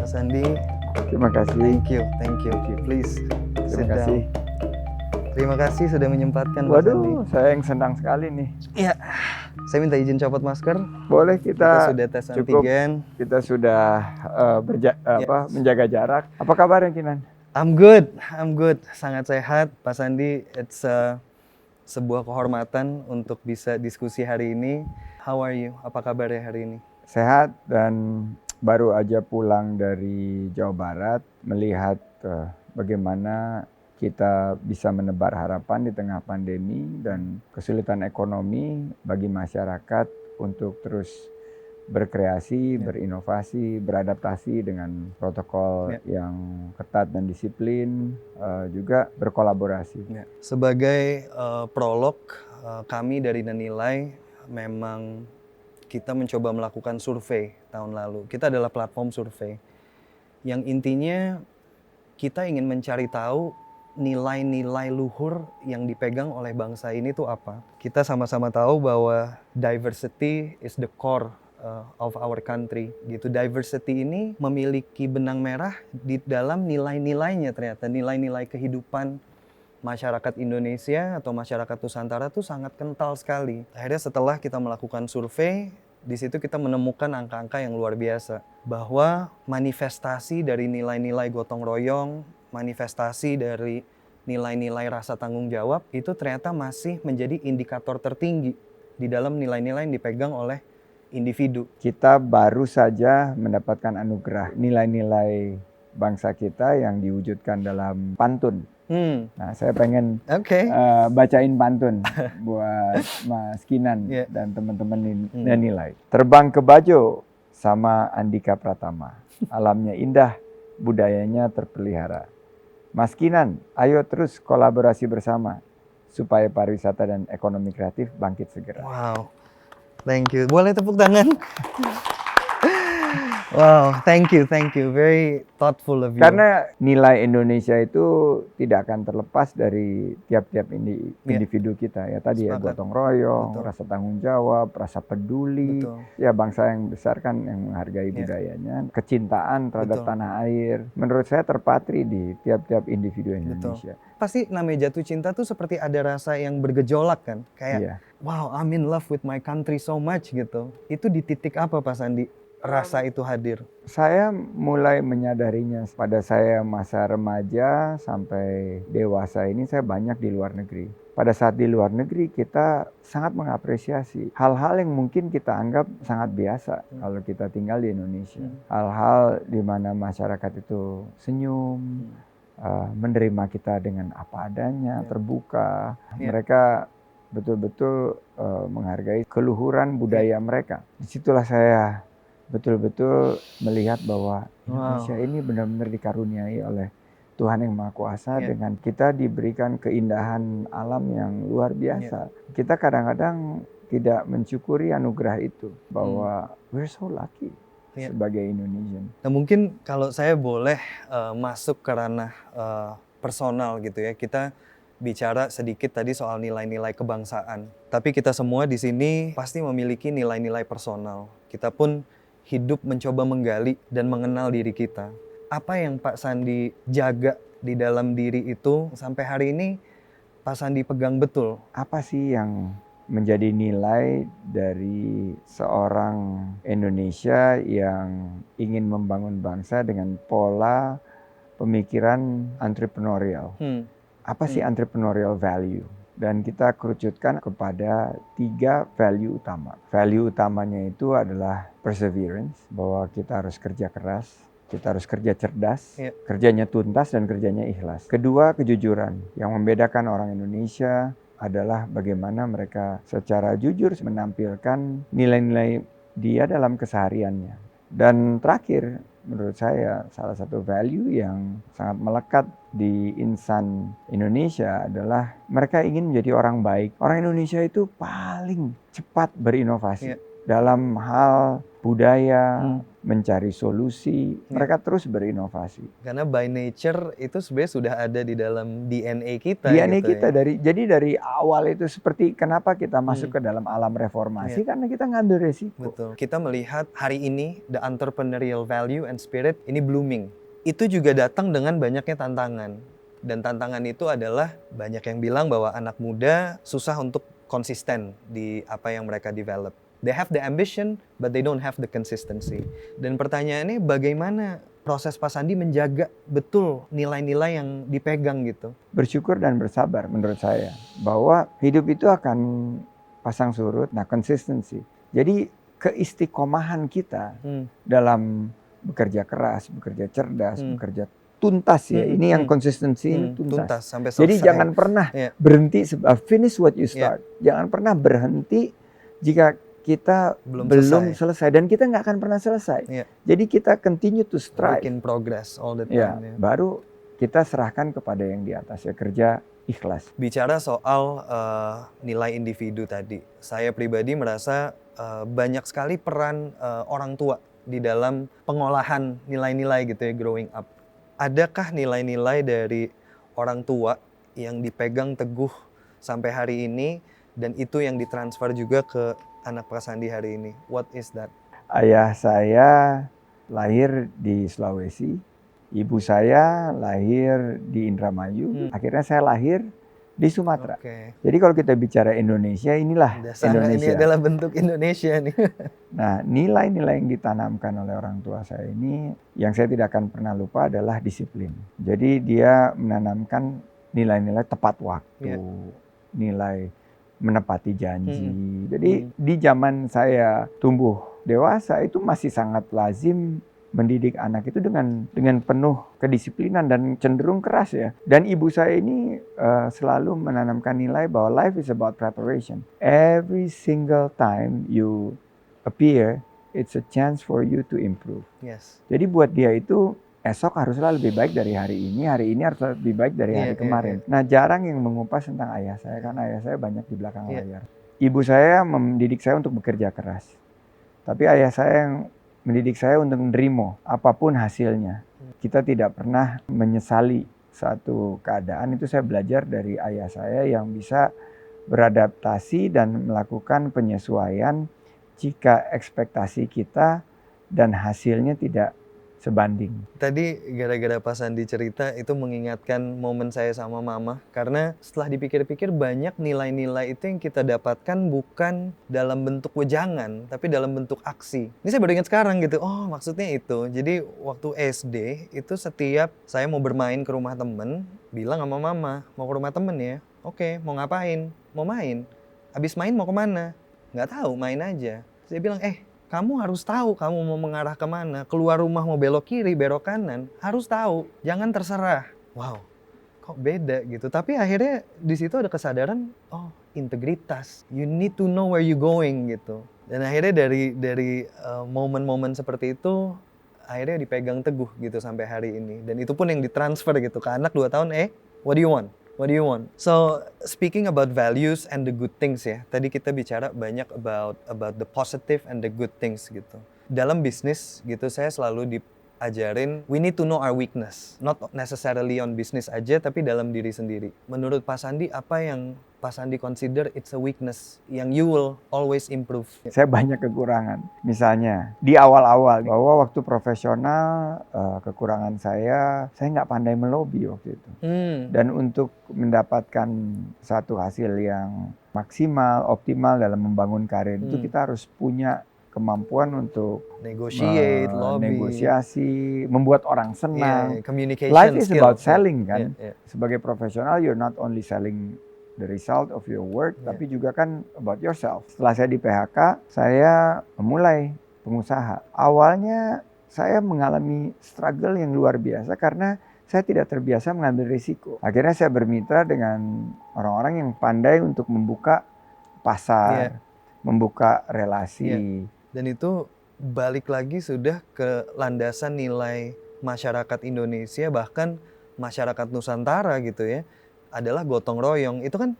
Mas Andi, Terima kasih. thank you. Please sit Terima kasih. down. Terima kasih sudah menyempatkan Mas Andi. Waduh, saya yang senang sekali nih. Iya, saya minta izin copot masker. Boleh Kita kita sudah tes cukup. antigen. Kita sudah menjaga jarak. Apa kabar Kinan? I'm good. Sangat sehat, Pak Sandi. It's sebuah kehormatan untuk bisa diskusi hari ini. How are you? Apa kabarnya hari ini? Sehat dan baru aja pulang dari Jawa Barat melihat bagaimana kita bisa menebar harapan di tengah pandemi dan kesulitan ekonomi bagi masyarakat untuk terus berkreasi, berinovasi, beradaptasi dengan protokol yang ketat dan disiplin, juga berkolaborasi. Sebagai prolog, kami dari Nenilai memang kita mencoba melakukan survei tahun lalu. Kita adalah platform survei yang intinya kita ingin mencari tahu nilai-nilai luhur yang dipegang oleh bangsa ini tuh apa. Kita sama-sama tahu bahwa diversity is the core of our country gitu. Diversity ini memiliki benang merah di dalam nilai-nilainya ternyata. Nilai-nilai kehidupan masyarakat Indonesia atau masyarakat Nusantara tuh sangat kental sekali. Akhirnya setelah kita melakukan survei, di situ kita menemukan angka-angka yang luar biasa. Bahwa manifestasi dari nilai-nilai gotong royong, manifestasi dari nilai-nilai rasa tanggung jawab, itu ternyata masih menjadi indikator tertinggi di dalam nilai-nilai yang dipegang oleh individu. Kita baru saja mendapatkan anugerah nilai-nilai bangsa kita yang diwujudkan dalam pantun. Nah, saya pengen bacain pantun buat Mas Kinan dan teman-teman Nenilai. Terbang ke Bajo sama Andika Pratama. Alamnya indah, budayanya terpelihara. Mas Kinan, ayo terus kolaborasi bersama supaya pariwisata dan ekonomi kreatif bangkit segera. Wow, thank you. Boleh tepuk tangan? Wow, thank you. Very thoughtful of you. Karena nilai Indonesia itu tidak akan terlepas dari tiap-tiap individu kita. Ya tadi ya, gotong royong, rasa tanggung jawab, rasa peduli. Ya bangsa yang besar kan yang menghargai budayanya, kecintaan terhadap tanah air. Menurut saya terpatri di tiap-tiap individu Indonesia. Pasti namanya jatuh cinta tuh seperti ada rasa yang bergejolak kan. Kayak wow, I'm in love with my country so much gitu. Itu di titik apa Pak Sandi? Rasa itu hadir? Saya mulai menyadarinya pada saya masa remaja sampai dewasa ini saya banyak di luar negeri. Pada saat di luar negeri kita sangat mengapresiasi hal-hal yang mungkin kita anggap sangat biasa kalau kita tinggal di Indonesia. Hal-hal di mana masyarakat itu senyum, menerima kita dengan apa adanya, terbuka. Mereka betul-betul menghargai keluhuran budaya mereka. Disitulah saya betul-betul melihat bahwa Indonesia ini benar-benar dikaruniai oleh Tuhan yang Maha Kuasa dengan kita diberikan keindahan alam yang luar biasa. Kita kadang-kadang tidak mensyukuri anugerah itu bahwa we're so lucky sebagai Indonesian. Nah mungkin kalau saya boleh masuk ke ranah personal gitu ya, kita bicara sedikit tadi soal nilai-nilai kebangsaan. Tapi kita semua di sini pasti memiliki nilai-nilai personal. Kita pun hidup mencoba menggali dan mengenal diri kita. Apa yang Pak Sandi jaga di dalam diri itu sampai hari ini Pak Sandi pegang betul? Apa sih yang menjadi nilai dari seorang Indonesia yang ingin membangun bangsa dengan pola pemikiran entrepreneurial? Apa sih entrepreneurial value? Dan kita kerucutkan kepada 3 value utama. Value utamanya itu adalah perseverance, bahwa kita harus kerja keras, kita harus kerja cerdas, kerjanya tuntas dan kerjanya ikhlas. Kedua, kejujuran. Yang membedakan orang Indonesia adalah bagaimana mereka secara jujur menampilkan nilai-nilai dia dalam kesehariannya. Dan terakhir, menurut saya salah satu value yang sangat melekat di insan Indonesia adalah mereka ingin menjadi orang baik. Orang Indonesia itu paling cepat berinovasi. dalam hal budaya, Hmm. mencari solusi, mereka terus berinovasi. Karena by nature itu sebenarnya sudah ada di dalam DNA kita DNA gitu kita ya. dari awal itu seperti kenapa kita masuk ke dalam alam reformasi, karena kita ngambil resiko. Betul. Kita melihat hari ini the entrepreneurial value and spirit ini blooming. Itu juga datang dengan banyaknya tantangan. Dan tantangan itu adalah banyak yang bilang bahwa anak muda susah untuk konsisten di apa yang mereka develop. They have the ambition, but they don't have the consistency. Dan pertanyaannya bagaimana proses Pak Sandi menjaga betul nilai-nilai yang dipegang gitu? Bersyukur dan bersabar menurut saya. Bahwa hidup itu akan pasang surut, nah consistency. Jadi keistiqomahan kita dalam bekerja keras, bekerja cerdas, bekerja tuntas ya. Ini yang konsistensi ini tuntas. Sampai selesai. Jadi jangan pernah berhenti, finish what you start. Jangan pernah berhenti jika kita belum selesai. Dan kita nggak akan pernah selesai. Jadi kita continue to strive. Work in progress all the time. Baru kita serahkan kepada yang di atas ya, kerja ikhlas. Bicara soal nilai individu tadi, saya pribadi merasa banyak sekali peran orang tua di dalam pengolahan nilai-nilai gitu ya, growing up. Adakah nilai-nilai dari orang tua yang dipegang teguh sampai hari ini dan itu yang ditransfer juga ke anak Pak Sandi hari ini? What is that? Ayah saya lahir di Sulawesi, ibu saya lahir di Indramayu, akhirnya saya lahir di Sumatera. Jadi kalau kita bicara Indonesia, inilah Indonesia. Ini adalah bentuk Indonesia nih. Nah, nilai-nilai yang ditanamkan oleh orang tua saya ini, yang saya tidak akan pernah lupa adalah disiplin. Jadi dia menanamkan nilai-nilai tepat waktu, nilai menepati janji. Jadi di zaman saya tumbuh dewasa itu masih sangat lazim mendidik anak itu dengan penuh kedisiplinan dan cenderung keras ya. Dan ibu saya ini selalu menanamkan nilai bahwa life is about preparation. Every single time you appear, it's a chance for you to improve. Jadi buat dia itu esok haruslah lebih baik dari hari ini harus lebih baik dari hari kemarin. Nah, jarang yang mengupas tentang ayah saya karena ayah saya banyak di belakang layar. Ibu saya mendidik saya untuk bekerja keras. Tapi ayah saya yang mendidik saya untuk menerima apapun hasilnya. Kita tidak pernah menyesali satu keadaan. Itu saya belajar dari ayah saya yang bisa beradaptasi dan melakukan penyesuaian jika ekspektasi kita dan hasilnya tidak sebanding. Tadi gara-gara Pak Sandi cerita itu mengingatkan momen saya sama mama. Karena setelah dipikir-pikir banyak nilai-nilai itu yang kita dapatkan bukan dalam bentuk wejangan, tapi dalam bentuk aksi. Ini saya baru ingat sekarang gitu, oh maksudnya itu. Jadi waktu SD itu setiap saya mau bermain ke rumah temen, bilang sama mama, mau ke rumah temen ya. Oke, mau ngapain? Mau main. Habis main mau kemana? Nggak tahu, main aja. Saya bilang, kamu harus tahu kamu mau mengarah kemana. Keluar rumah mau belok kiri, belok kanan, harus tahu. Jangan terserah. Wow, kok beda gitu. Tapi akhirnya di situ ada kesadaran, oh integritas. You need to know where you going gitu. Dan akhirnya dari momen-momen seperti itu, akhirnya dipegang teguh gitu sampai hari ini. Dan itu pun yang ditransfer gitu ke anak 2 tahun, what do you want? What do you want? So speaking about values and the good things ya. Tadi kita bicara banyak about the positive and the good things gitu. Dalam bisnis gitu saya selalu diajarin we need to know our weakness. Not necessarily on business aja tapi dalam diri sendiri. Menurut Pak Sandi apa yang Pak Sandi consider it's a weakness yang you will always improve? Saya banyak kekurangan. Misalnya di awal-awal bahwa waktu profesional kekurangan saya nggak pandai melobi waktu itu. Dan untuk mendapatkan satu hasil yang maksimal, optimal dalam membangun karir itu kita harus punya kemampuan untuk negotiate, negosiasi, membuat orang senang. Communication Life is skill. about selling kan. Sebagai profesional you're not only selling the result of your work, tapi juga kan about yourself. Setelah saya di PHK, saya memulai pengusaha. Awalnya saya mengalami struggle yang luar biasa karena saya tidak terbiasa mengambil risiko. Akhirnya saya bermitra dengan orang-orang yang pandai untuk membuka pasar, membuka relasi. Dan itu balik lagi sudah ke landasan nilai masyarakat Indonesia, bahkan masyarakat Nusantara gitu ya, adalah gotong royong. Itu kan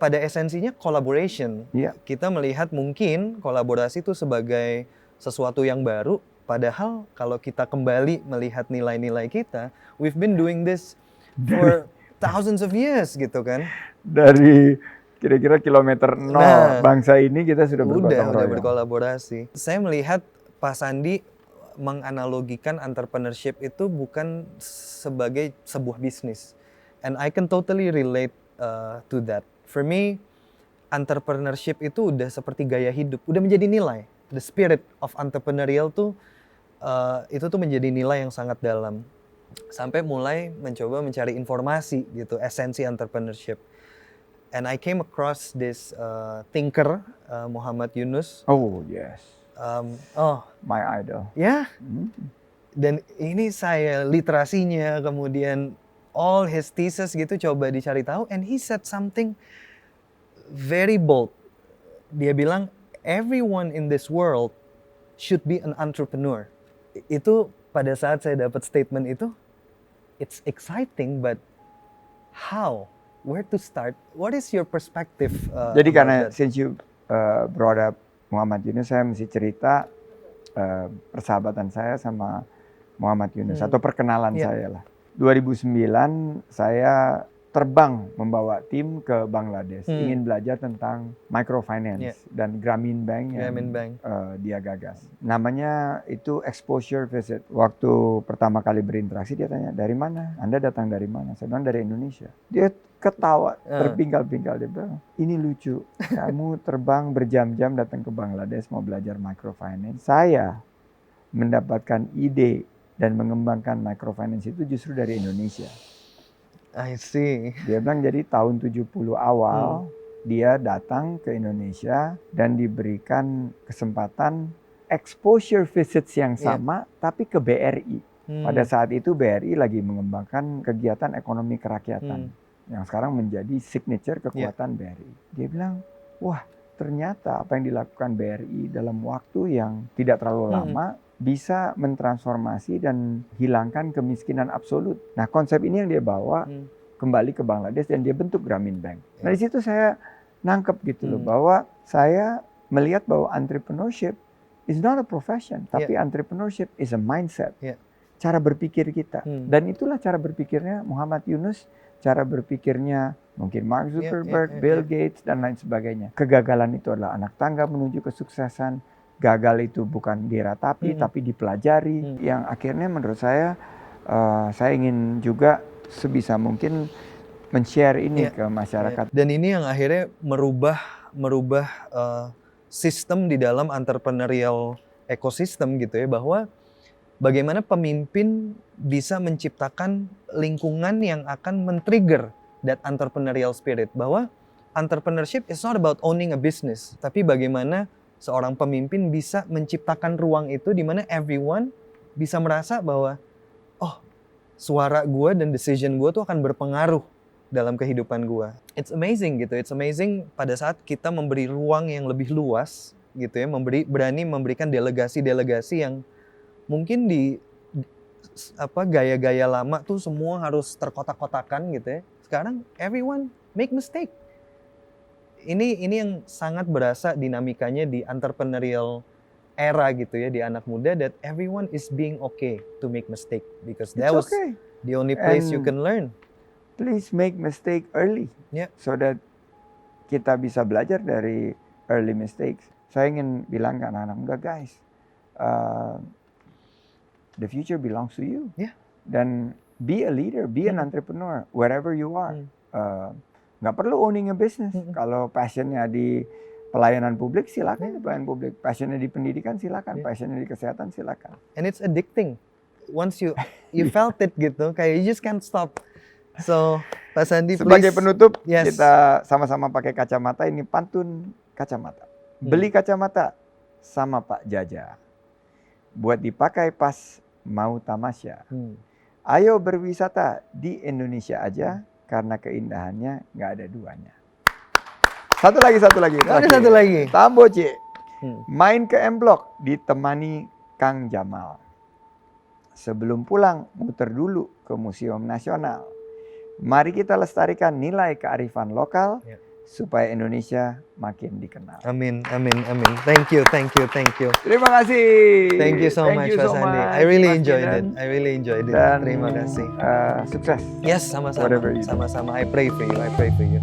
pada esensinya collaboration. Iya. Kita melihat mungkin kolaborasi itu sebagai sesuatu yang baru, padahal kalau kita kembali melihat nilai-nilai kita, we've been doing this for thousands of years gitu kan. Dari kira-kira kilometer 0 Nah, bangsa ini kita sudah bergotong udah royong. berkolaborasi. Saya melihat Pak Sandi menganalogikan entrepreneurship itu bukan sebagai sebuah bisnis. And I can totally relate to that. For me, entrepreneurship itu udah seperti gaya hidup, udah menjadi nilai. The spirit of entrepreneurial tuh itu tuh menjadi nilai yang sangat dalam. Sampai mulai mencoba mencari informasi gitu, esensi entrepreneurship. And I came across this thinker, Muhammad Yunus. Oh yes, Oh my idol. ya, Hmm. dan ini saya literasinya, kemudian all his thesis gitu coba dicari tahu, and he said something very bold. Dia bilang, everyone in this world should be an entrepreneur. Itu pada saat saya dapat statement itu, it's exciting, but how? Where to start? What is your perspective? Jadi about karena that? since you brought up Muhammad Yunus, saya mesti cerita persahabatan saya sama Muhammad Yunus atau perkenalan Iya. saya lah. 2009 saya terbang membawa tim ke Bangladesh, ingin belajar tentang microfinance dan Grameen Bank yang Grameen Bank. dia gagas. Namanya itu exposure visit. Waktu pertama kali berinteraksi dia tanya, dari mana? Anda datang dari mana? Saya bilang dari Indonesia. Dia ketawa terpinggal-pinggal, dia bilang, ini lucu, kamu terbang berjam-jam datang ke Bangladesh mau belajar microfinance. Saya mendapatkan ide dan mengembangkan microfinance itu justru dari Indonesia. I see. Dia bilang jadi tahun 70 awal dia datang ke Indonesia dan diberikan kesempatan exposure visits yang sama tapi ke BRI. Pada saat itu BRI lagi mengembangkan kegiatan ekonomi kerakyatan yang sekarang menjadi signature kekuatan BRI. Dia bilang, wah ternyata apa yang dilakukan BRI dalam waktu yang tidak terlalu lama bisa mentransformasi dan hilangkan kemiskinan absolut. Nah, konsep ini yang dia bawa kembali ke Bangladesh dan dia bentuk Grameen Bank. Nah, di situ saya nangkep gitu loh, bahwa saya melihat bahwa entrepreneurship is not a profession, tapi entrepreneurship is a mindset. Cara berpikir kita. Dan itulah cara berpikirnya Muhammad Yunus, cara berpikirnya mungkin Mark Zuckerberg, Bill Gates, dan lain sebagainya. Kegagalan itu adalah anak tangga menuju kesuksesan. Gagal itu bukan diratapi, tapi dipelajari. Yang akhirnya menurut saya ingin juga sebisa mungkin men-share ini ke masyarakat. Dan ini yang akhirnya merubah sistem di dalam entrepreneurial ekosistem gitu ya, bahwa bagaimana pemimpin bisa menciptakan lingkungan yang akan men-trigger that entrepreneurial spirit, bahwa entrepreneurship is not about owning a business, tapi bagaimana seorang pemimpin bisa menciptakan ruang itu di mana everyone bisa merasa bahwa oh, suara gue dan decision gue tuh akan berpengaruh dalam kehidupan gue. It's amazing gitu. It's amazing pada saat kita memberi ruang yang lebih luas gitu ya, berani memberikan delegasi-delegasi yang mungkin di gaya-gaya lama tuh semua harus terkotak-kotakan gitu ya. Sekarang everyone make mistake. Ini yang sangat berasa dinamikanya di entrepreneurial era gitu ya, di anak muda, that everyone is being okay to make mistake because that was the only place you can learn. Please make mistake early, so that kita bisa belajar dari early mistakes. Saya ingin bilang ke anak-anak muda, guys, the future belongs to you. Dan be a leader, be an entrepreneur wherever you are. Nggak perlu owning a business. Kalau passionnya di pelayanan publik, silakan di pelayanan publik. Passionnya di pendidikan, silakan. Passionnya di kesehatan, silakan. And it's addicting. Once you felt it gitu, kayak you just can't stop. So, Pak Sandi, sebagai penutup, yes, kita sama-sama pakai kacamata. Ini pantun kacamata. Beli kacamata sama Pak Jaja, buat dipakai pas mau tamasya. Ayo berwisata di Indonesia aja, karena keindahannya nggak ada duanya. Satu lagi. Ada satu lagi. Tamboci. Main ke M-Block ditemani Kang Jamal. Sebelum pulang, muter dulu ke Museum Nasional. Mari kita lestarikan nilai kearifan lokal supaya Indonesia makin dikenal. Amin, amin, amin. Thank you, thank you, thank you. Terima kasih. Thank you so much, Pak Sandi. I really enjoyed it. I really enjoyed it. Dan Terima kasih. sukses. Yes, sama-sama. Whatever you do. Sama-sama. I pray for you. I pray for you.